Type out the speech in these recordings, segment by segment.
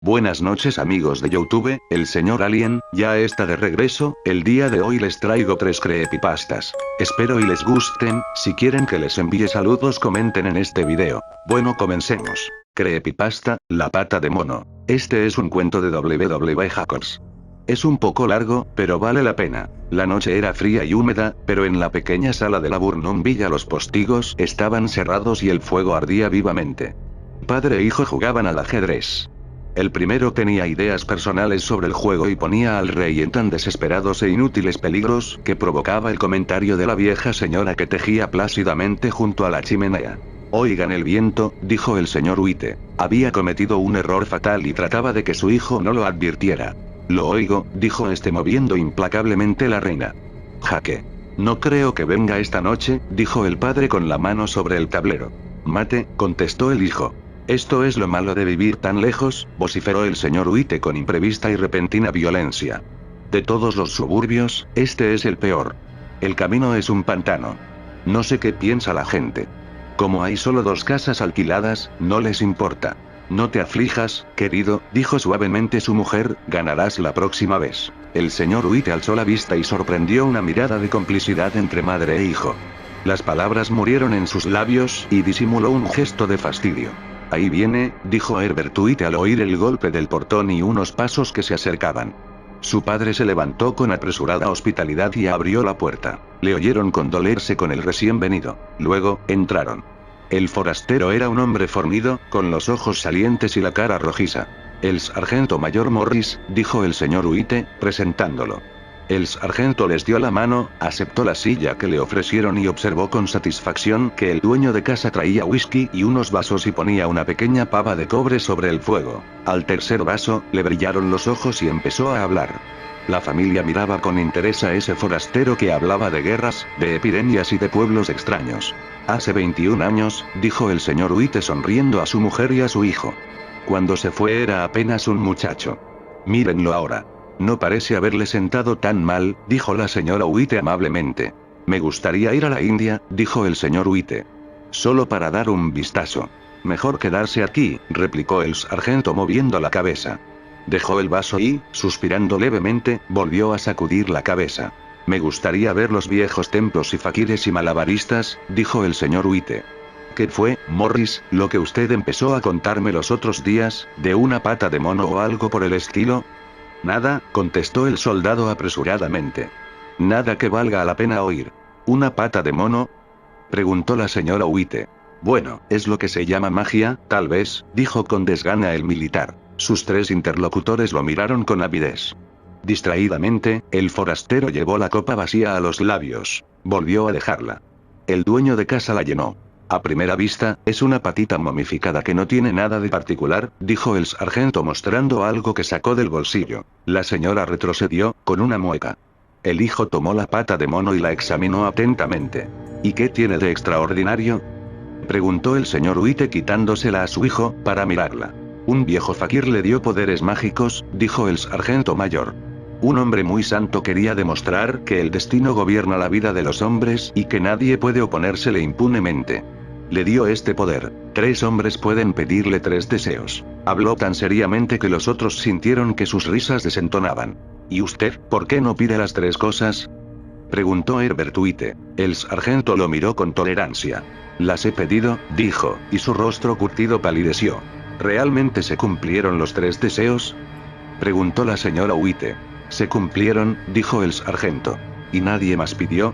Buenas noches amigos de YouTube, el señor Alien, ya está de regreso. El día de hoy les traigo 3 creepypastas. Espero y les gusten. Si quieren que les envíe saludos comenten en este video. Bueno, comencemos. Creepypasta, la pata de mono. Este es un cuento de WWE Hackers. Es un poco largo, pero vale la pena. La noche era fría y húmeda, pero en la pequeña sala de la Burnham Villa los postigos estaban cerrados y el fuego ardía vivamente. Padre e hijo jugaban al ajedrez. El primero tenía ideas personales sobre el juego y ponía al rey en tan desesperados e inútiles peligros que provocaba el comentario de la vieja señora que tejía plácidamente junto a la chimenea. Oigan el viento, dijo el señor White. Había cometido un error fatal y trataba de que su hijo no lo advirtiera. Lo oigo, dijo este moviendo implacablemente la reina. Jaque. No creo que venga esta noche, dijo el padre con la mano sobre el tablero. Mate, contestó el hijo. Esto es lo malo de vivir tan lejos, vociferó el señor White con imprevista y repentina violencia. De todos los suburbios, este es el peor. El camino es un pantano. No sé qué piensa la gente. Como hay solo 2 casas alquiladas, no les importa. No te aflijas, querido, dijo suavemente su mujer, ganarás la próxima vez. El señor White alzó la vista y sorprendió una mirada de complicidad entre madre e hijo. Las palabras murieron en sus labios y disimuló un gesto de fastidio. Ahí viene, dijo Herbert White al oír el golpe del portón y unos pasos que se acercaban. Su padre se levantó con apresurada hospitalidad y abrió la puerta. Le oyeron condolerse con el recién venido. Luego, entraron. El forastero era un hombre fornido, con los ojos salientes y la cara rojiza. El sargento mayor Morris, dijo el señor White, presentándolo. El sargento les dio la mano, aceptó la silla que le ofrecieron y observó con satisfacción que el dueño de casa traía whisky y unos vasos y ponía una pequeña pava de cobre sobre el fuego. Al tercer vaso, le brillaron los ojos y empezó a hablar. La familia miraba con interés a ese forastero que hablaba de guerras, de epidemias y de pueblos extraños. Hace 21 años, dijo el señor White sonriendo a su mujer y a su hijo. Cuando se fue era apenas un muchacho. Mírenlo ahora. No parece haberle sentado tan mal, dijo la señora White amablemente. Me gustaría ir a la India, dijo el señor White. Solo para dar un vistazo. Mejor quedarse aquí, replicó el sargento moviendo la cabeza. Dejó el vaso y, suspirando levemente, volvió a sacudir la cabeza. Me gustaría ver los viejos templos y faquires y malabaristas, dijo el señor White. ¿Qué fue, Morris, lo que usted empezó a contarme los otros días, de una pata de mono o algo por el estilo? Nada, contestó el soldado apresuradamente. Nada que valga la pena oír. ¿Una pata de mono? Preguntó la señora White. Bueno, es lo que se llama magia, tal vez, dijo con desgana el militar. Sus 3 interlocutores lo miraron con avidez. Distraídamente, el forastero llevó la copa vacía a los labios. Volvió a dejarla. El dueño de casa la llenó. A primera vista, es una patita momificada que no tiene nada de particular, dijo el sargento mostrando algo que sacó del bolsillo. La señora retrocedió, con una mueca. El hijo tomó la pata de mono y la examinó atentamente. ¿Y qué tiene de extraordinario? Preguntó el señor White quitándosela a su hijo, para mirarla. Un viejo fakir le dio poderes mágicos, dijo el sargento mayor. Un hombre muy santo quería demostrar que el destino gobierna la vida de los hombres y que nadie puede oponérsele impunemente. Le dio este poder. 3 hombres pueden pedirle 3 deseos. Habló tan seriamente que los otros sintieron que sus risas desentonaban. ¿Y usted, por qué no pide las 3 cosas? Preguntó Herbert White. El sargento lo miró con tolerancia. Las he pedido, dijo, y su rostro curtido palideció. ¿Realmente se cumplieron los 3 deseos? Preguntó la señora White. Se cumplieron, dijo el sargento. ¿Y nadie más pidió?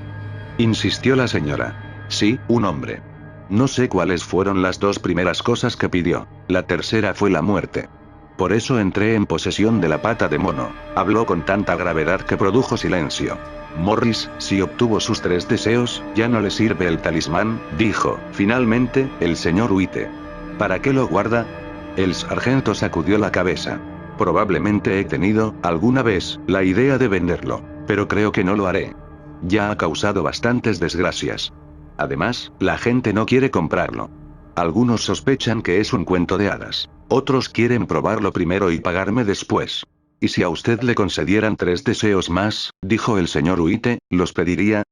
Insistió la señora. Sí, un hombre. No sé cuáles fueron las 2 primeras cosas que pidió. La tercera fue la muerte. Por eso entré en posesión de la pata de mono. Habló con tanta gravedad que produjo silencio. Morris, si obtuvo sus 3 deseos, ya no le sirve el talismán, dijo, finalmente, el señor White. ¿Para qué lo guarda? El sargento sacudió la cabeza. Probablemente he tenido, alguna vez, la idea de venderlo. Pero creo que no lo haré. Ya ha causado bastantes desgracias. Además, la gente no quiere comprarlo. Algunos sospechan que es un cuento de hadas. Otros quieren probarlo primero y pagarme después. ¿Y si a usted le concedieran 3 deseos más, dijo el señor White, los pediría?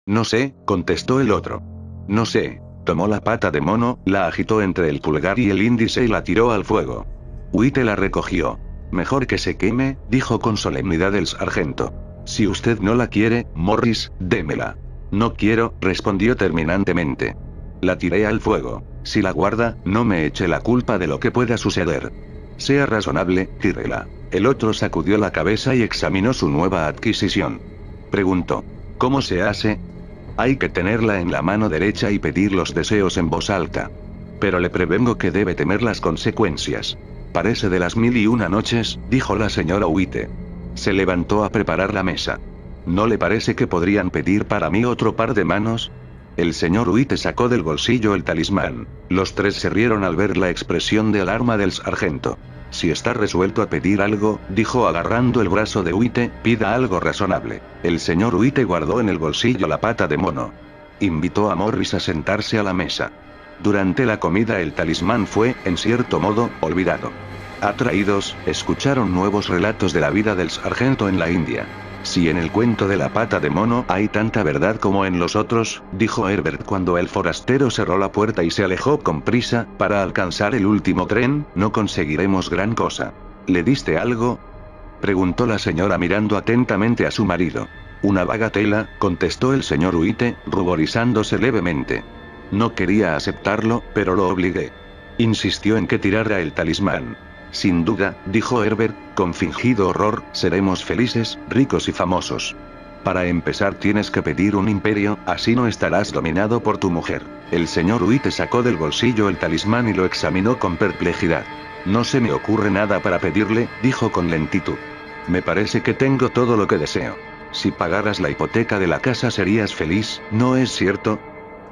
No sé, contestó el otro. No sé. Tomó la pata de mono, la agitó entre el pulgar y el índice y la tiró al fuego. Huite la recogió. Mejor que se queme, dijo con solemnidad el sargento. Si usted no la quiere, Morris, démela. No quiero, respondió terminantemente. La tiré al fuego. Si la guarda, no me eche la culpa de lo que pueda suceder. Sea razonable, tírela. El otro sacudió la cabeza y examinó su nueva adquisición. Preguntó. ¿Cómo se hace? Hay que tenerla en la mano derecha y pedir los deseos en voz alta. Pero le prevengo que debe temer las consecuencias. Parece de las 1001 noches, dijo la señora Huite. Se levantó a preparar la mesa. ¿No le parece que podrían pedir para mí otro par de manos? El señor Huite sacó del bolsillo el talismán. Los tres se rieron al ver la expresión de alarma del sargento. Si está resuelto a pedir algo, dijo agarrando el brazo de Huite, pida algo razonable. El señor Huite guardó en el bolsillo la pata de mono. Invitó a Morris a sentarse a la mesa. Durante la comida el talismán fue, en cierto modo, olvidado. Atraídos, escucharon nuevos relatos de la vida del sargento en la India. Si en el cuento de la pata de mono hay tanta verdad como en los otros, dijo Herbert cuando el forastero cerró la puerta y se alejó con prisa, para alcanzar el último tren, no conseguiremos gran cosa. ¿Le diste algo? Preguntó la señora mirando atentamente a su marido. Una bagatela, contestó el señor Huite, ruborizándose levemente. No quería aceptarlo, pero lo obligué. Insistió en que tirara el talismán. Sin duda, dijo Herbert, con fingido horror, seremos felices, ricos y famosos. Para empezar tienes que pedir un imperio, así no estarás dominado por tu mujer. El señor Huite sacó del bolsillo el talismán y lo examinó con perplejidad. No se me ocurre nada para pedirle, dijo con lentitud. Me parece que tengo todo lo que deseo. Si pagaras la hipoteca de la casa serías feliz, ¿no es cierto?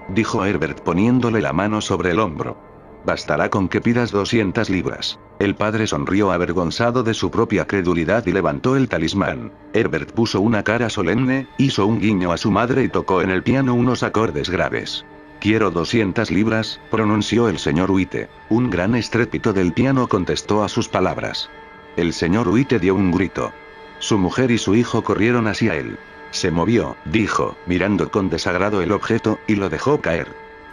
Dijo Herbert poniéndole la mano sobre el hombro. Bastará con que pidas 200 libras. El padre sonrió avergonzado de su propia credulidad y levantó el talismán. Herbert puso una cara solemne, hizo un guiño a su madre y tocó en el piano unos acordes graves. Quiero 200 libras, pronunció el señor Huite. Un gran estrépito del piano contestó a sus palabras. El señor Huite dio un grito. Su mujer y su hijo corrieron hacia él. Se movió, dijo, mirando con desagrado el objeto, y lo dejó caer.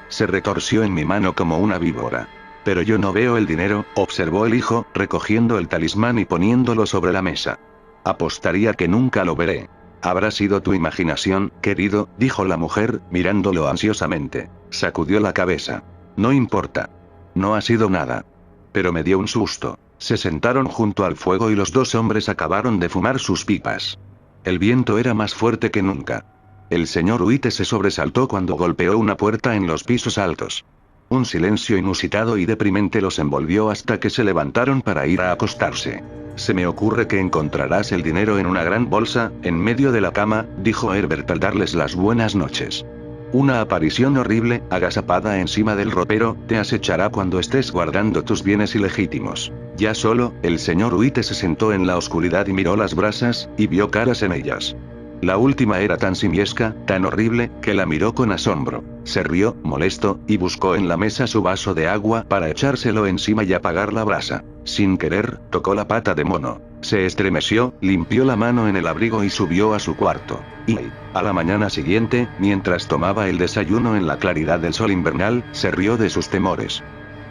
Se retorció en mi mano como una víbora. Pero yo no veo el dinero, observó el hijo, recogiendo el talismán y poniéndolo sobre la mesa. Apostaría que nunca lo veré. Habrá sido tu imaginación, querido, dijo la mujer, mirándolo ansiosamente. Sacudió la cabeza. No importa. No ha sido nada. Pero me dio un susto. Se sentaron junto al fuego y los dos hombres acabaron de fumar sus pipas. El viento era más fuerte que nunca. El señor Huite se sobresaltó cuando golpeó una puerta en los pisos altos. Un silencio inusitado y deprimente los envolvió hasta que se levantaron para ir a acostarse. Se me ocurre que encontrarás el dinero en una gran bolsa, en medio de la cama, dijo Herbert al darles las buenas noches. Una aparición horrible, agazapada encima del ropero, te acechará cuando estés guardando tus bienes ilegítimos. Ya solo, el señor Huite se sentó en la oscuridad y miró las brasas, y vio caras en ellas. La última era tan simiesca, tan horrible, que la miró con asombro. Se rió, molesto, y buscó en la mesa su vaso de agua para echárselo encima y apagar la brasa. Sin querer, tocó la pata de mono. Se estremeció, limpió la mano en el abrigo y subió a su cuarto. Y, a la mañana siguiente, mientras tomaba el desayuno en la claridad del sol invernal, se rió de sus temores.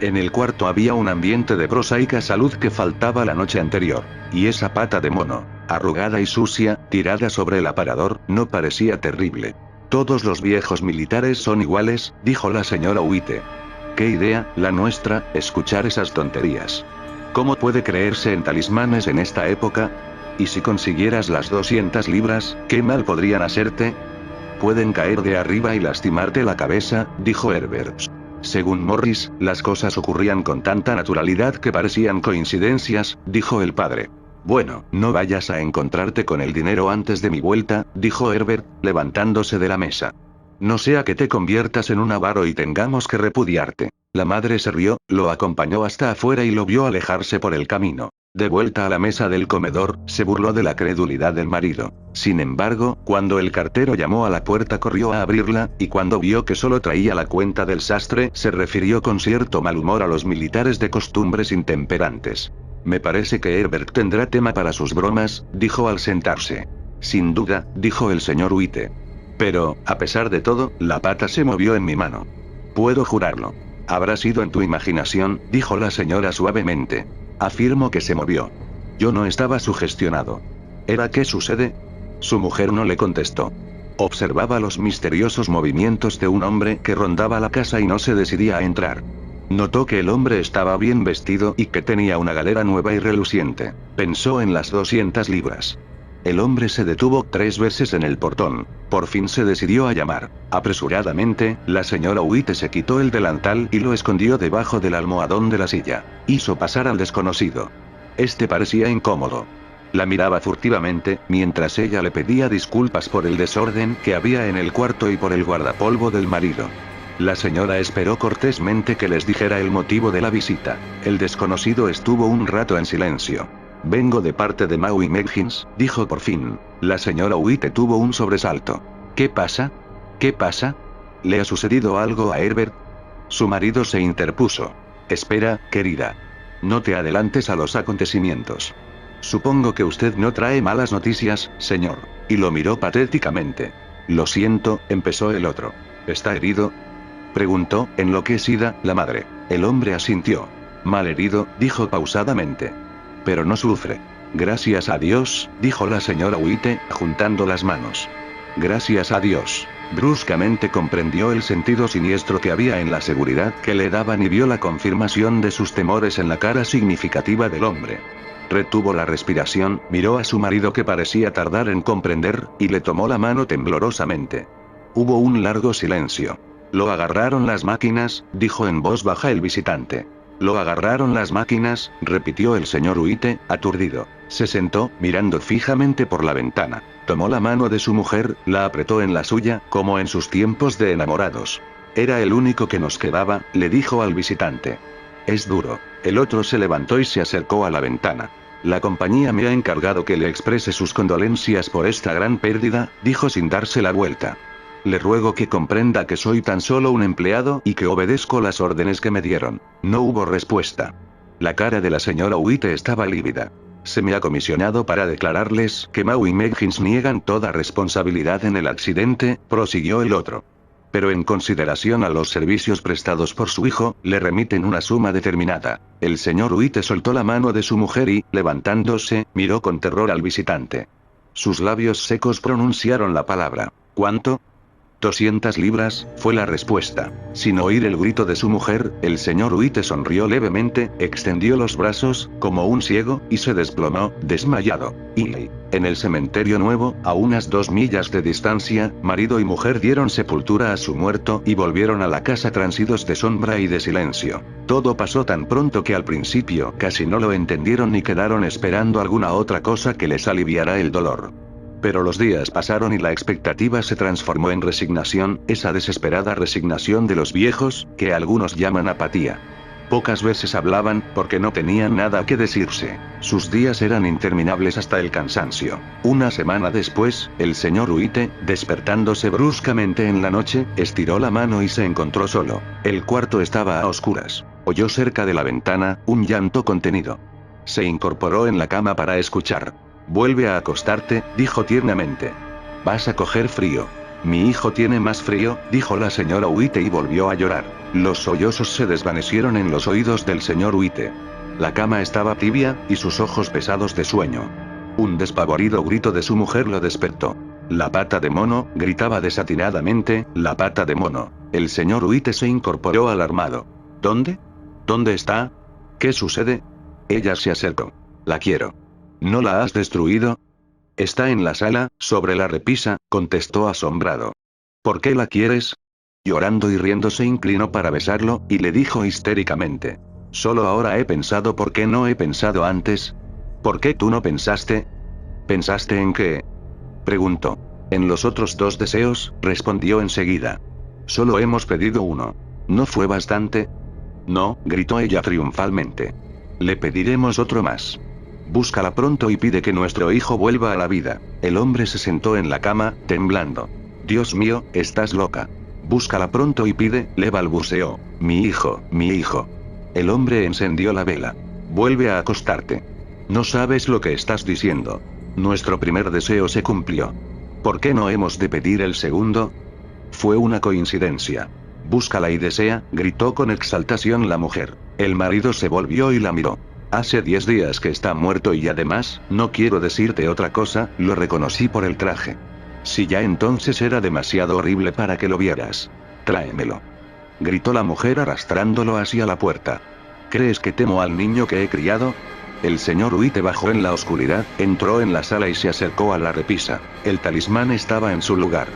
En el cuarto había un ambiente de prosaica salud que faltaba la noche anterior. Y esa pata de mono, arrugada y sucia, tirada sobre el aparador, no parecía terrible. Todos los viejos militares son iguales, dijo la señora Huite. ¿Qué idea, la nuestra, escuchar esas tonterías? ¿Cómo puede creerse en talismanes en esta época? ¿Y si consiguieras las 200 libras, qué mal podrían hacerte? Pueden caer de arriba y lastimarte la cabeza, dijo Herbert. Según Morris, las cosas ocurrían con tanta naturalidad que parecían coincidencias, dijo el padre. Bueno, no vayas a encontrarte con el dinero antes de mi vuelta, dijo Herbert, levantándose de la mesa. No sea que te conviertas en un avaro y tengamos que repudiarte. La madre se rió, lo acompañó hasta afuera y lo vio alejarse por el camino. De vuelta a la mesa del comedor, se burló de la credulidad del marido. Sin embargo, cuando el cartero llamó a la puerta corrió a abrirla, y cuando vio que solo traía la cuenta del sastre, se refirió con cierto mal humor a los militares de costumbres intemperantes. Me parece que Herbert tendrá tema para sus bromas, dijo al sentarse. Sin duda, dijo el señor Huite. Pero, a pesar de todo, la pata se movió en mi mano. Puedo jurarlo. Habrá sido en tu imaginación, dijo la señora suavemente. Afirmo que se movió. Yo no estaba sugestionado. ¿Era qué sucede? Su mujer no le contestó. Observaba los misteriosos movimientos de un hombre que rondaba la casa y no se decidía a entrar. Notó que el hombre estaba bien vestido y que tenía una galera nueva y reluciente. Pensó en las 200 libras. El hombre se detuvo 3 veces en el portón. Por fin se decidió a llamar. Apresuradamente, la señora White se quitó el delantal y lo escondió debajo del almohadón de la silla. Hizo pasar al desconocido. Este parecía incómodo. La miraba furtivamente, mientras ella le pedía disculpas por el desorden que había en el cuarto y por el guardapolvo del marido. La señora esperó cortésmente que les dijera el motivo de la visita. El desconocido estuvo un rato en silencio. Vengo de parte de Maui Meggins, dijo por fin. La señora White tuvo un sobresalto. ¿Qué pasa? ¿Qué pasa? ¿Le ha sucedido algo a Herbert? Su marido se interpuso. Espera, querida. No te adelantes a los acontecimientos. Supongo que usted no trae malas noticias, señor. Y lo miró patéticamente. Lo siento, empezó el otro. ¿Está herido? Preguntó, enloquecida, la madre. El hombre asintió. Malherido, dijo pausadamente. Pero no sufre. Gracias a Dios, dijo la señora White, juntando las manos. Gracias a Dios. Bruscamente comprendió el sentido siniestro que había en la seguridad que le daban y vio la confirmación de sus temores en la cara significativa del hombre. Retuvo la respiración, miró a su marido que parecía tardar en comprender, y le tomó la mano temblorosamente. Hubo un largo silencio. Lo agarraron las máquinas, dijo en voz baja el visitante. Lo agarraron las máquinas, repitió el señor White, aturdido. Se sentó, mirando fijamente por la ventana. Tomó la mano de su mujer, la apretó en la suya, como en sus tiempos de enamorados. Era el único que nos quedaba, le dijo al visitante. Es duro. El otro se levantó y se acercó a la ventana. La compañía me ha encargado que le exprese sus condolencias por esta gran pérdida, dijo sin darse la vuelta. Le ruego que comprenda que soy tan solo un empleado y que obedezco las órdenes que me dieron. No hubo respuesta. La cara de la señora White estaba lívida. Se me ha comisionado para declararles que Maui Meggins niegan toda responsabilidad en el accidente, prosiguió el otro. Pero en consideración a los servicios prestados por su hijo, le remiten una suma determinada. El señor White soltó la mano de su mujer y, levantándose, miró con terror al visitante. Sus labios secos pronunciaron la palabra. ¿Cuánto? 200 libras, fue la respuesta. Sin oír el grito de su mujer, el señor White sonrió levemente, extendió los brazos, como un ciego, y se desplomó, desmayado. Y, en el cementerio nuevo, a unas 2 millas de distancia, marido y mujer dieron sepultura a su muerto y volvieron a la casa transidos de sombra y de silencio. Todo pasó tan pronto que al principio casi no lo entendieron ni quedaron esperando alguna otra cosa que les aliviara el dolor. Pero los días pasaron y la expectativa se transformó en resignación, esa desesperada resignación de los viejos, que algunos llaman apatía. Pocas veces hablaban, porque no tenían nada que decirse. Sus días eran interminables hasta el cansancio. Una semana después, el señor White, despertándose bruscamente en la noche, estiró la mano y se encontró solo. El cuarto estaba a oscuras. Oyó cerca de la ventana, un llanto contenido. Se incorporó en la cama para escuchar. Vuelve a acostarte, dijo tiernamente. Vas a coger frío. Mi hijo tiene más frío, dijo la señora White y volvió a llorar. Los sollozos se desvanecieron en los oídos del señor White. La cama estaba tibia, y sus ojos pesados de sueño. Un despavorido grito de su mujer lo despertó. La pata de mono, gritaba desatinadamente, la pata de mono. El señor White se incorporó alarmado. ¿Dónde? ¿Dónde está? ¿Qué sucede? Ella se acercó. La quiero. ¿No la has destruido? Está en la sala, sobre la repisa, contestó asombrado. ¿Por qué la quieres? Llorando y riendo se inclinó para besarlo, y le dijo histéricamente. Solo ahora he pensado por qué no he pensado antes. ¿Por qué tú no pensaste? ¿Pensaste en qué? Preguntó. En los otros 2 deseos, respondió enseguida. Solo hemos pedido uno. ¿No fue bastante? No, gritó ella triunfalmente. Le pediremos otro más. Búscala pronto y pide que nuestro hijo vuelva a la vida. El hombre se sentó en la cama, temblando. Dios mío, estás loca. Búscala pronto y pide, le balbuceó. Mi hijo, mi hijo. El hombre encendió la vela. Vuelve a acostarte. No sabes lo que estás diciendo. Nuestro primer deseo se cumplió. ¿Por qué no hemos de pedir el segundo? Fue una coincidencia. Búscala y desea, gritó con exaltación la mujer. El marido se volvió y la miró. Hace 10 días que está muerto y además, no quiero decirte otra cosa, lo reconocí por el traje. Si ya entonces era demasiado horrible para que lo vieras. Tráemelo. Gritó la mujer arrastrándolo hacia la puerta. ¿Crees que temo al niño que he criado? El señor Huite bajó en la oscuridad, entró en la sala y se acercó a la repisa. El talismán estaba en su lugar.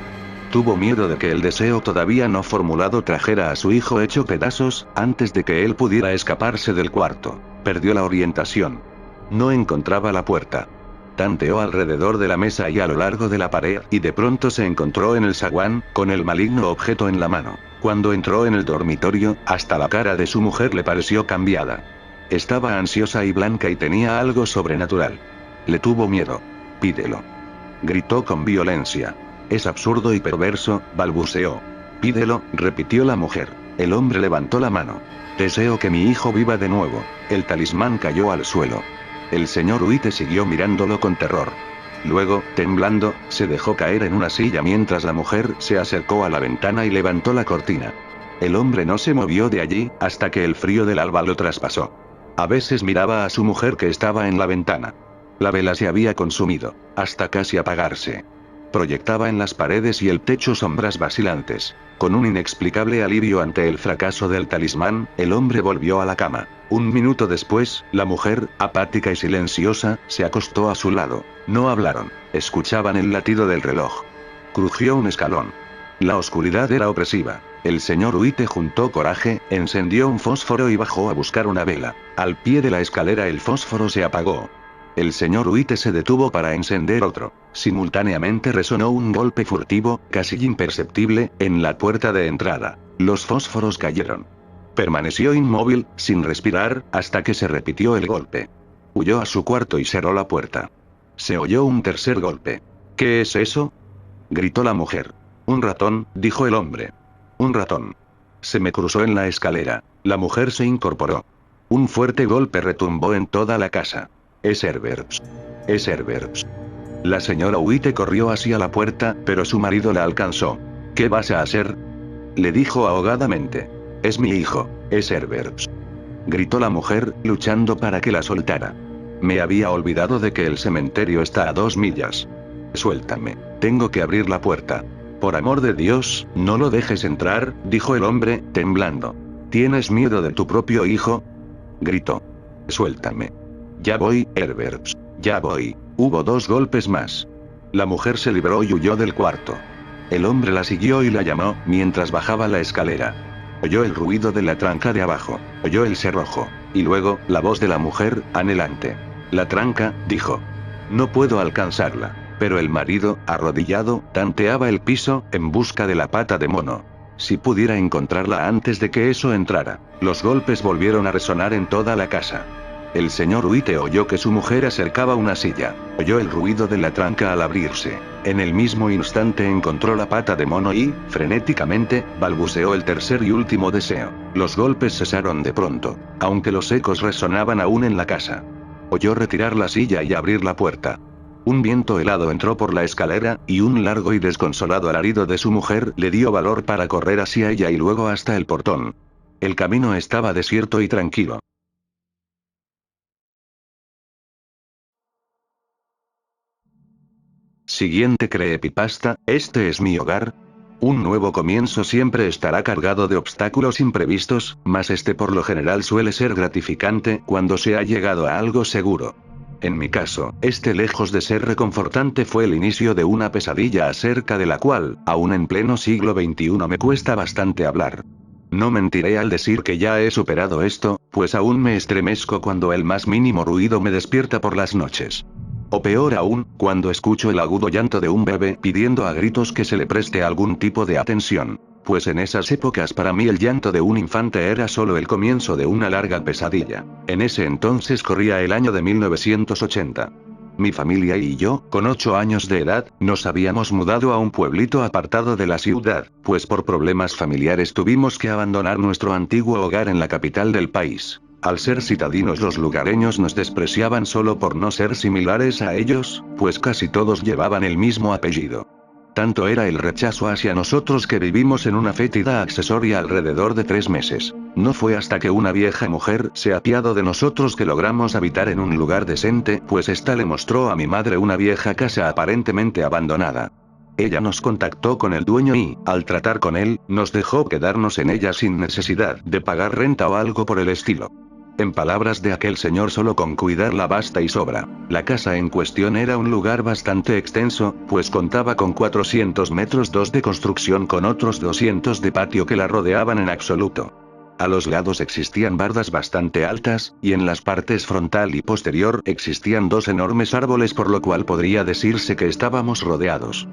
Tuvo miedo de que el deseo todavía no formulado trajera a su hijo hecho pedazos, antes de que él pudiera escaparse del cuarto. Perdió la orientación. No encontraba la puerta. Tanteó alrededor de la mesa y a lo largo de la pared, y de pronto se encontró en el zaguán, con el maligno objeto en la mano. Cuando entró en el dormitorio, hasta la cara de su mujer le pareció cambiada. Estaba ansiosa y blanca y tenía algo sobrenatural. Le tuvo miedo. Pídelo. Gritó con violencia. Es absurdo y perverso, balbuceó. Pídelo, repitió la mujer. El hombre levantó la mano. Deseo que mi hijo viva de nuevo. El talismán cayó al suelo. El señor Huite siguió mirándolo con terror. Luego, temblando, se dejó caer en una silla mientras la mujer se acercó a la ventana y levantó la cortina. El hombre no se movió de allí, hasta que el frío del alba lo traspasó. A veces miraba a su mujer que estaba en la ventana. La vela se había consumido, hasta casi apagarse. Proyectaba en las paredes y el techo sombras vacilantes. Con un inexplicable alivio ante el fracaso del talismán, el hombre volvió a la cama. Un minuto después, la mujer, apática y silenciosa, se acostó a su lado. No hablaron, escuchaban el latido del reloj. Crujió un escalón. La oscuridad era opresiva. El señor Huite juntó coraje, encendió un fósforo y bajó a buscar una vela. Al pie de la escalera el fósforo se apagó. El señor Huite se detuvo para encender otro. Simultáneamente resonó un golpe furtivo, casi imperceptible, en la puerta de entrada. Los fósforos cayeron. Permaneció inmóvil, sin respirar, hasta que se repitió el golpe. Huyó a su cuarto y cerró la puerta. Se oyó un tercer golpe. ¿Qué es eso?, gritó la mujer. Un ratón, dijo el hombre. Un ratón. Se me cruzó en la escalera. La mujer se incorporó. Un fuerte golpe retumbó en toda la casa. Es Herbert. Es Herbert. La señora Huite corrió hacia la puerta, pero su marido la alcanzó. ¿Qué vas a hacer?, le dijo ahogadamente. Es mi hijo, es Herbert. Gritó la mujer, luchando para que la soltara. Me había olvidado de que el cementerio está a 2 millas. Suéltame. Tengo que abrir la puerta. Por amor de Dios, no lo dejes entrar, dijo el hombre, temblando. ¿Tienes miedo de tu propio hijo?, gritó. Suéltame. Ya voy, Herbert. Ya voy. Hubo 2 golpes más. La mujer se libró y huyó del cuarto. El hombre la siguió y la llamó, mientras bajaba la escalera. Oyó el ruido de la tranca de abajo. Oyó el cerrojo. Y luego, la voz de la mujer, anhelante. La tranca, dijo. No puedo alcanzarla. Pero el marido, arrodillado, tanteaba el piso, en busca de la pata de mono. Si pudiera encontrarla antes de que eso entrara. Los golpes volvieron a resonar en toda la casa. El señor Huite oyó que su mujer acercaba una silla. Oyó el ruido de la tranca al abrirse. En el mismo instante encontró la pata de mono y, frenéticamente, balbuceó el tercer y último deseo. Los golpes cesaron de pronto, aunque los ecos resonaban aún en la casa. Oyó retirar la silla y abrir la puerta. Un viento helado entró por la escalera, y un largo y desconsolado alarido de su mujer le dio valor para correr hacia ella y luego hasta el portón. El camino estaba desierto y tranquilo. Siguiente creepypasta, ¿este es mi hogar? Un nuevo comienzo siempre estará cargado de obstáculos imprevistos, mas este por lo general suele ser gratificante cuando se ha llegado a algo seguro. En mi caso, este lejos de ser reconfortante fue el inicio de una pesadilla acerca de la cual, aún en pleno siglo XXI me cuesta bastante hablar. No mentiré al decir que ya he superado esto, pues aún me estremezco cuando el más mínimo ruido me despierta por las noches. O peor aún, cuando escucho el agudo llanto de un bebé pidiendo a gritos que se le preste algún tipo de atención. Pues en esas épocas para mí el llanto de un infante era solo el comienzo de una larga pesadilla. En ese entonces corría el año de 1980. Mi familia y yo, con 8 años de edad, nos habíamos mudado a un pueblito apartado de la ciudad, pues por problemas familiares tuvimos que abandonar nuestro antiguo hogar en la capital del país. Al ser citadinos los lugareños nos despreciaban solo por no ser similares a ellos, pues casi todos llevaban el mismo apellido. Tanto era el rechazo hacia nosotros que vivimos en una fétida accesoria alrededor de 3 meses. No fue hasta que una vieja mujer se apiadó de nosotros que logramos habitar en un lugar decente, pues esta le mostró a mi madre una vieja casa aparentemente abandonada. Ella nos contactó con el dueño y, al tratar con él, nos dejó quedarnos en ella sin necesidad de pagar renta o algo por el estilo. En palabras de aquel señor, solo con cuidarla basta y sobra. La casa en cuestión era un lugar bastante extenso, pues contaba con 400 metros de construcción con otros 200 de patio que la rodeaban en absoluto. A los lados existían bardas bastante altas, y en las partes frontal y posterior existían 2 enormes árboles, por lo cual podría decirse que estábamos rodeados.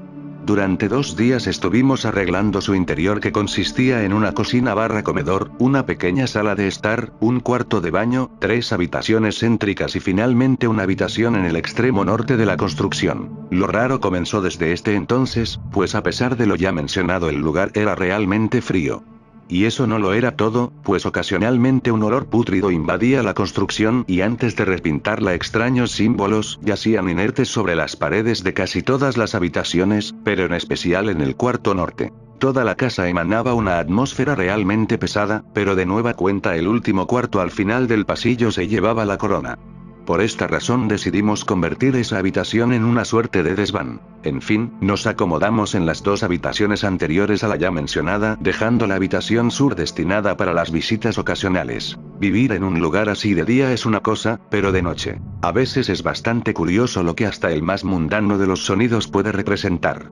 Durante 2 días estuvimos arreglando su interior, que consistía en una cocina barra comedor, una pequeña sala de estar, un cuarto de baño, 3 habitaciones céntricas y finalmente una habitación en el extremo norte de la construcción. Lo raro comenzó desde este entonces, pues a pesar de lo ya mencionado el lugar era realmente frío. Y eso no lo era todo, pues ocasionalmente un olor pútrido invadía la construcción y antes de repintarla extraños símbolos yacían inertes sobre las paredes de casi todas las habitaciones, pero en especial en el cuarto norte. Toda la casa emanaba una atmósfera realmente pesada, pero de nueva cuenta el último cuarto al final del pasillo se llevaba la corona. Por esta razón decidimos convertir esa habitación en una suerte de desván. En fin, nos acomodamos en las 2 habitaciones anteriores a la ya mencionada, dejando la habitación sur destinada para las visitas ocasionales. Vivir en un lugar así de día es una cosa, pero de noche, a veces es bastante curioso lo que hasta el más mundano de los sonidos puede representar.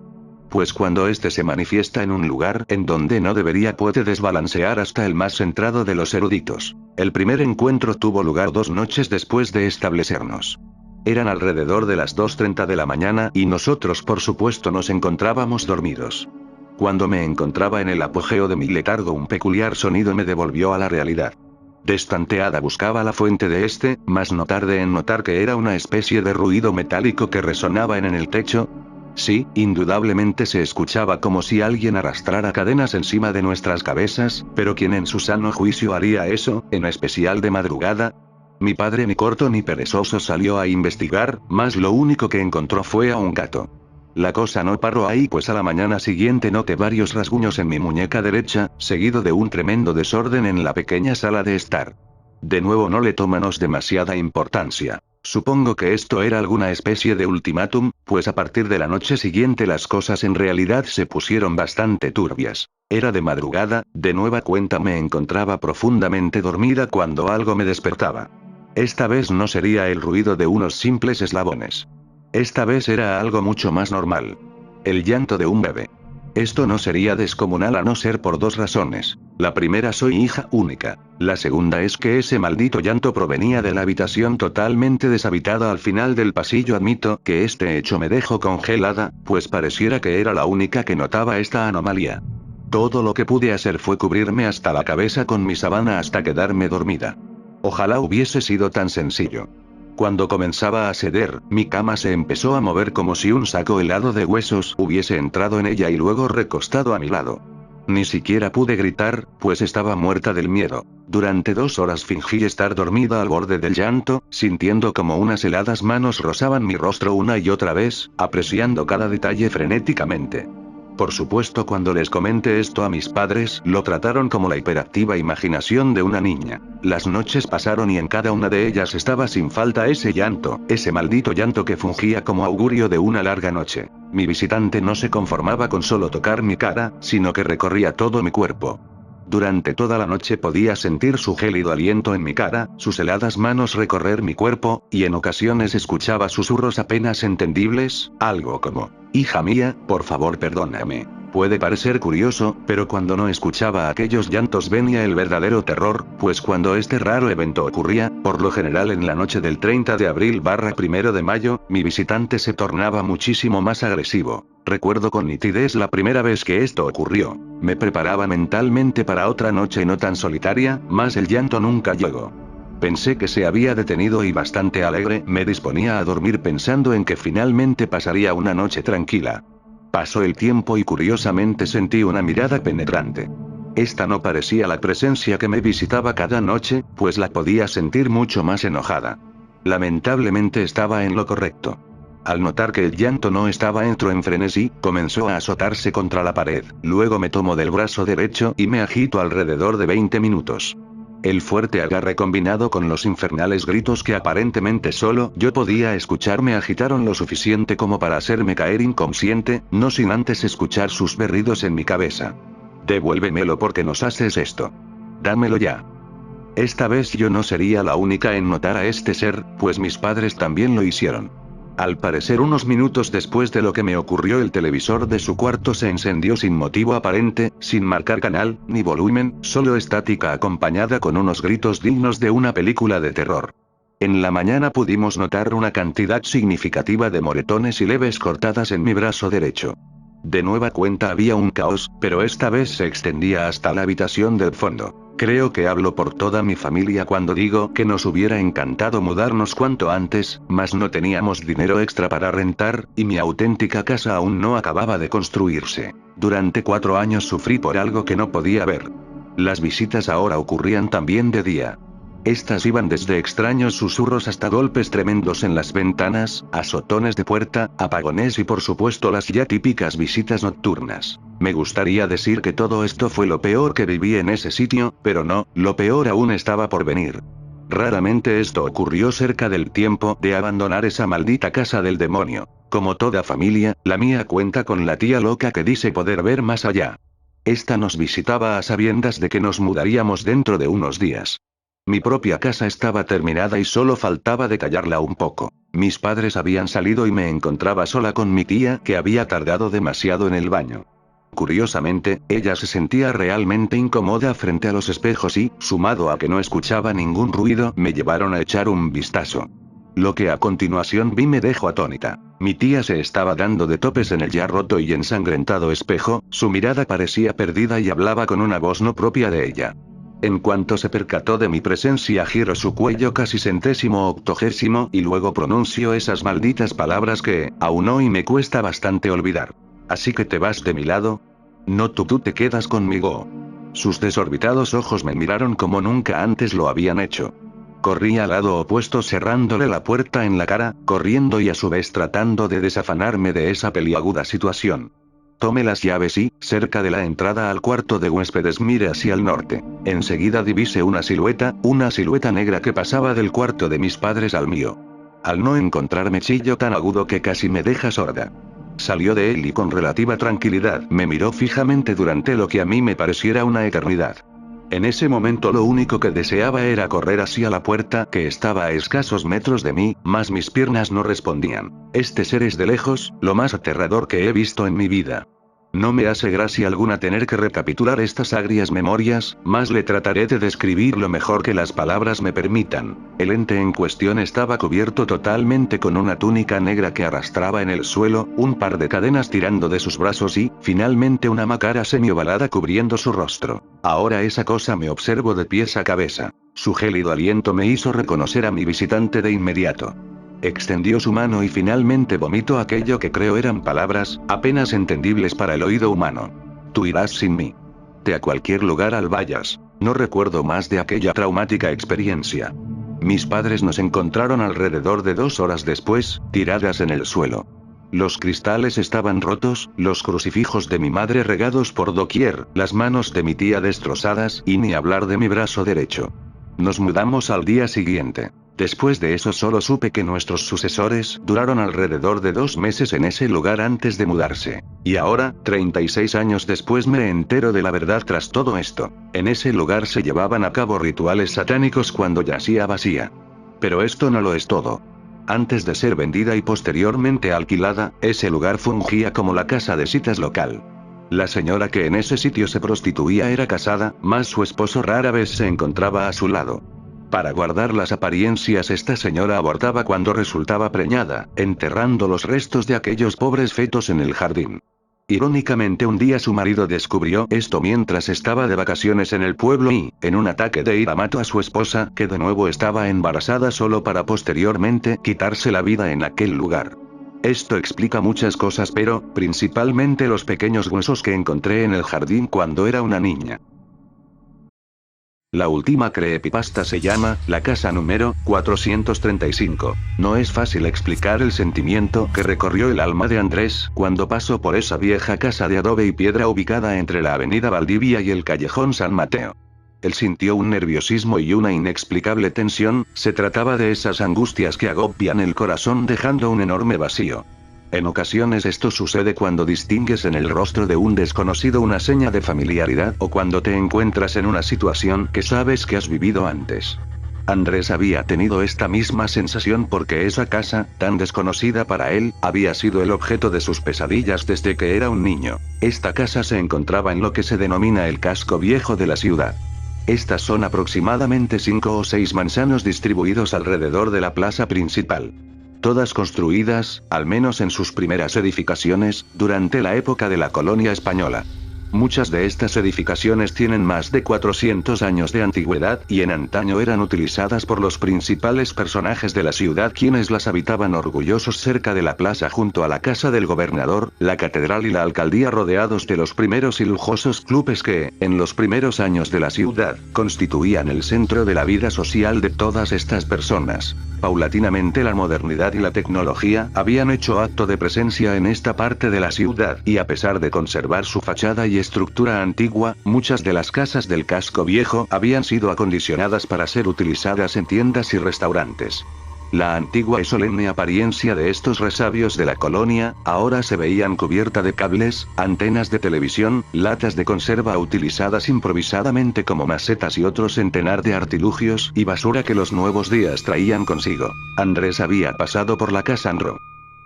Pues cuando este se manifiesta en un lugar en donde no debería, puede desbalancear hasta el más centrado de los eruditos. El primer encuentro tuvo lugar 2 noches después de establecernos. Eran alrededor de las 2:30 de la mañana y nosotros por supuesto nos encontrábamos dormidos. Cuando me encontraba en el apogeo de mi letargo, un peculiar sonido me devolvió a la realidad. Destanteada buscaba la fuente de este, mas no tardé en notar que era una especie de ruido metálico que resonaba en el techo. Sí, indudablemente se escuchaba como si alguien arrastrara cadenas encima de nuestras cabezas, pero ¿quién en su sano juicio haría eso, en especial de madrugada? Mi padre, ni corto ni perezoso, salió a investigar, mas lo único que encontró fue a un gato. La cosa no paró ahí, pues a la mañana siguiente noté varios rasguños en mi muñeca derecha, seguido de un tremendo desorden en la pequeña sala de estar. De nuevo no le tomamos demasiada importancia. Supongo que esto era alguna especie de ultimátum, pues a partir de la noche siguiente las cosas en realidad se pusieron bastante turbias. Era de madrugada, de nueva cuenta me encontraba profundamente dormida cuando algo me despertaba. Esta vez no sería el ruido de unos simples eslabones. Esta vez era algo mucho más normal. El llanto de un bebé. Esto no sería descomunal a no ser por 2 razones. La primera, soy hija única. La segunda es que ese maldito llanto provenía de la habitación totalmente deshabitada al final del pasillo. Admito que este hecho me dejó congelada, pues pareciera que era la única que notaba esta anomalía. Todo lo que pude hacer fue cubrirme hasta la cabeza con mi sábana hasta quedarme dormida. Ojalá hubiese sido tan sencillo. Cuando comenzaba a ceder, mi cama se empezó a mover como si un saco helado de huesos hubiese entrado en ella y luego recostado a mi lado. Ni siquiera pude gritar, pues estaba muerta del miedo. Durante 2 horas fingí estar dormida al borde del llanto, sintiendo como unas heladas manos rozaban mi rostro una y otra vez, apreciando cada detalle frenéticamente. Por supuesto, cuando les comenté esto a mis padres, lo trataron como la hiperactiva imaginación de una niña. Las noches pasaron y en cada una de ellas estaba sin falta ese llanto, ese maldito llanto que fungía como augurio de una larga noche. Mi visitante no se conformaba con solo tocar mi cara, sino que recorría todo mi cuerpo. Durante toda la noche podía sentir su gélido aliento en mi cara, sus heladas manos recorrer mi cuerpo, y en ocasiones escuchaba susurros apenas entendibles, algo como: hija mía, por favor perdóname. Puede parecer curioso, pero cuando no escuchaba aquellos llantos venía el verdadero terror, pues cuando este raro evento ocurría, por lo general en la noche del 30 de abril/1 de mayo, mi visitante se tornaba muchísimo más agresivo. Recuerdo con nitidez la primera vez que esto ocurrió. Me preparaba mentalmente para otra noche no tan solitaria, mas el llanto nunca llegó. Pensé que se había detenido y bastante alegre me disponía a dormir pensando en que finalmente pasaría una noche tranquila. Pasó el tiempo y curiosamente sentí una mirada penetrante. Esta no parecía la presencia que me visitaba cada noche, pues la podía sentir mucho más enojada. Lamentablemente estaba en lo correcto. Al notar que el llanto no estaba, entró en frenesí, comenzó a azotarse contra la pared, luego me tomó del brazo derecho y me agitó alrededor de 20 minutos. El fuerte agarre combinado con los infernales gritos que aparentemente solo yo podía escuchar me agitaron lo suficiente como para hacerme caer inconsciente, no sin antes escuchar sus berridos en mi cabeza. Devuélvemelo porque nos haces esto. Dámelo ya. Esta vez yo no sería la única en notar a este ser, pues mis padres también lo hicieron. Al parecer unos minutos después de lo que me ocurrió el televisor de su cuarto se encendió sin motivo aparente, sin marcar canal, ni volumen, solo estática acompañada con unos gritos dignos de una película de terror. En la mañana pudimos notar una cantidad significativa de moretones y leves cortadas en mi brazo derecho. De nueva cuenta había un caos, pero esta vez se extendía hasta la habitación del fondo. Creo que hablo por toda mi familia cuando digo que nos hubiera encantado mudarnos cuanto antes, mas no teníamos dinero extra para rentar, y mi auténtica casa aún no acababa de construirse. Durante 4 años sufrí por algo que no podía ver. Las visitas ahora ocurrían también de día. Estas iban desde extraños susurros hasta golpes tremendos en las ventanas, azotones de puerta, apagones y por supuesto las ya típicas visitas nocturnas. Me gustaría decir que todo esto fue lo peor que viví en ese sitio, pero no, lo peor aún estaba por venir. Raramente esto ocurrió cerca del tiempo de abandonar esa maldita casa del demonio. Como toda familia, la mía cuenta con la tía loca que dice poder ver más allá. Esta nos visitaba a sabiendas de que nos mudaríamos dentro de unos días. Mi propia casa estaba terminada y solo faltaba detallarla un poco. Mis padres habían salido y me encontraba sola con mi tía que había tardado demasiado en el baño. Curiosamente, ella se sentía realmente incómoda frente a los espejos y, sumado a que no escuchaba ningún ruido, me llevaron a echar un vistazo. Lo que a continuación vi me dejó atónita. Mi tía se estaba dando de topes en el ya roto y ensangrentado espejo, su mirada parecía perdida y hablaba con una voz no propia de ella. En cuanto se percató de mi presencia giró su cuello casi 180º y luego pronunció esas malditas palabras que, aún hoy me cuesta bastante olvidar. ¿Así que te vas de mi lado? No, tú te quedas conmigo. Sus desorbitados ojos me miraron como nunca antes lo habían hecho. Corrí al lado opuesto cerrándole la puerta en la cara, corriendo y a su vez tratando de desafanarme de esa peliaguda situación. Tomé las llaves y, cerca de la entrada al cuarto de huéspedes miré hacia el norte. Enseguida divisé una silueta negra que pasaba del cuarto de mis padres al mío. Al no encontrarme chillo tan agudo que casi me deja sorda. Salió de él y con relativa tranquilidad me miró fijamente durante lo que a mí me pareciera una eternidad. En ese momento lo único que deseaba era correr hacia la puerta que estaba a escasos metros de mí, mas mis piernas no respondían. Este ser es de lejos, lo más aterrador que he visto en mi vida. No me hace gracia alguna tener que recapitular estas agrias memorias, mas le trataré de describir lo mejor que las palabras me permitan. El ente en cuestión estaba cubierto totalmente con una túnica negra que arrastraba en el suelo, un par de cadenas tirando de sus brazos y, finalmente una máscara semiovalada cubriendo su rostro. Ahora esa cosa me observó de pies a cabeza. Su gélido aliento me hizo reconocer a mi visitante de inmediato. Extendió su mano y finalmente vomitó aquello que creo eran palabras, apenas entendibles para el oído humano. Tú irás sin mí. A cualquier lugar al vayas. No recuerdo más de aquella traumática experiencia. Mis padres nos encontraron alrededor de 2 horas después, tiradas en el suelo. Los cristales estaban rotos, los crucifijos de mi madre regados por doquier, las manos de mi tía destrozadas, y ni hablar de mi brazo derecho. Nos mudamos al día siguiente. Después de eso solo supe que nuestros sucesores duraron alrededor de 2 meses en ese lugar antes de mudarse. Y ahora, 36 años después me entero de la verdad tras todo esto. En ese lugar se llevaban a cabo rituales satánicos cuando yacía vacía. Pero esto no lo es todo. Antes de ser vendida y posteriormente alquilada, ese lugar fungía como la casa de citas local. La señora que en ese sitio se prostituía era casada, mas su esposo rara vez se encontraba a su lado. Para guardar las apariencias esta señora abortaba cuando resultaba preñada, enterrando los restos de aquellos pobres fetos en el jardín. Irónicamente un día su marido descubrió esto mientras estaba de vacaciones en el pueblo y, en un ataque de ira mató a su esposa, que de nuevo estaba embarazada solo para posteriormente quitarse la vida en aquel lugar. Esto explica muchas cosas pero, principalmente los pequeños huesos que encontré en el jardín cuando era una niña. La última creepypasta se llama, La casa número 435. No es fácil explicar el sentimiento que recorrió el alma de Andrés cuando pasó por esa vieja casa de adobe y piedra ubicada entre la avenida Valdivia y el callejón San Mateo. Él sintió un nerviosismo y una inexplicable tensión, se trataba de esas angustias que agobian el corazón dejando un enorme vacío. En ocasiones esto sucede cuando distingues en el rostro de un desconocido una seña de familiaridad o cuando te encuentras en una situación que sabes que has vivido antes. Andrés había tenido esta misma sensación porque esa casa, tan desconocida para él, había sido el objeto de sus pesadillas desde que era un niño. Esta casa se encontraba en lo que se denomina el casco viejo de la ciudad. Estas son aproximadamente 5 o 6 manzanos distribuidos alrededor de la plaza principal. Todas construidas, al menos en sus primeras edificaciones, durante la época de la colonia española. Muchas de estas edificaciones tienen más de 400 años de antigüedad y en antaño eran utilizadas por los principales personajes de la ciudad quienes las habitaban orgullosos cerca de la plaza junto a la casa del gobernador, la catedral y la alcaldía rodeados de los primeros y lujosos clubes que, en los primeros años de la ciudad, constituían el centro de la vida social de todas estas personas. Paulatinamente la modernidad y la tecnología habían hecho acto de presencia en esta parte de la ciudad y a pesar de conservar su fachada y estructura antigua, muchas de las casas del casco viejo habían sido acondicionadas para ser utilizadas en tiendas y restaurantes. La antigua y solemne apariencia de estos resabios de la colonia, ahora se veían cubierta de cables, antenas de televisión, latas de conserva utilizadas improvisadamente como macetas y otro centenar de artilugios y basura que los nuevos días traían consigo. Andrés había pasado por la casa número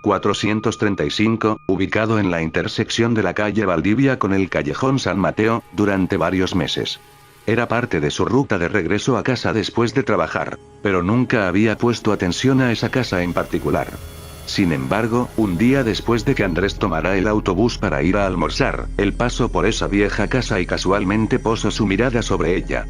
435, ubicado en la intersección de la calle Valdivia con el callejón San Mateo, durante varios meses. Era parte de su ruta de regreso a casa después de trabajar, pero nunca había puesto atención a esa casa en particular. Sin embargo, un día después de que Andrés tomara el autobús para ir a almorzar, él pasó por esa vieja casa y casualmente posó su mirada sobre ella.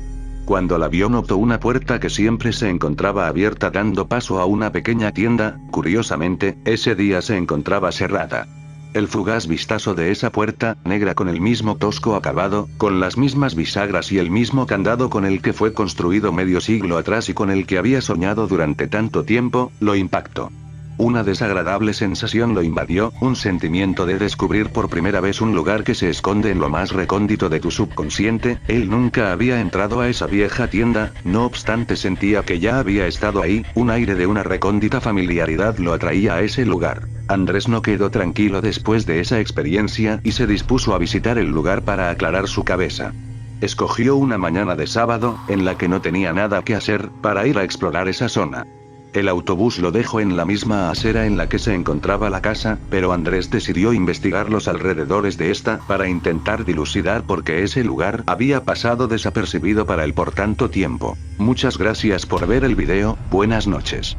Cuando la vio notó una puerta que siempre se encontraba abierta dando paso a una pequeña tienda, curiosamente, ese día se encontraba cerrada. El fugaz vistazo de esa puerta, negra con el mismo tosco acabado, con las mismas bisagras y el mismo candado con el que fue construido medio siglo atrás y con el que había soñado durante tanto tiempo, lo impactó. Una desagradable sensación lo invadió, un sentimiento de descubrir por primera vez un lugar que se esconde en lo más recóndito de tu subconsciente. Él nunca había entrado a esa vieja tienda, no obstante sentía que ya había estado ahí, un aire de una recóndita familiaridad lo atraía a ese lugar. Andrés no quedó tranquilo después de esa experiencia y se dispuso a visitar el lugar para aclarar su cabeza. Escogió una mañana de sábado, en la que no tenía nada que hacer, para ir a explorar esa zona. El autobús lo dejó en la misma acera en la que se encontraba la casa, pero Andrés decidió investigar los alrededores de esta para intentar dilucidar por qué ese lugar había pasado desapercibido para él por tanto tiempo. Muchas gracias por ver el video, buenas noches.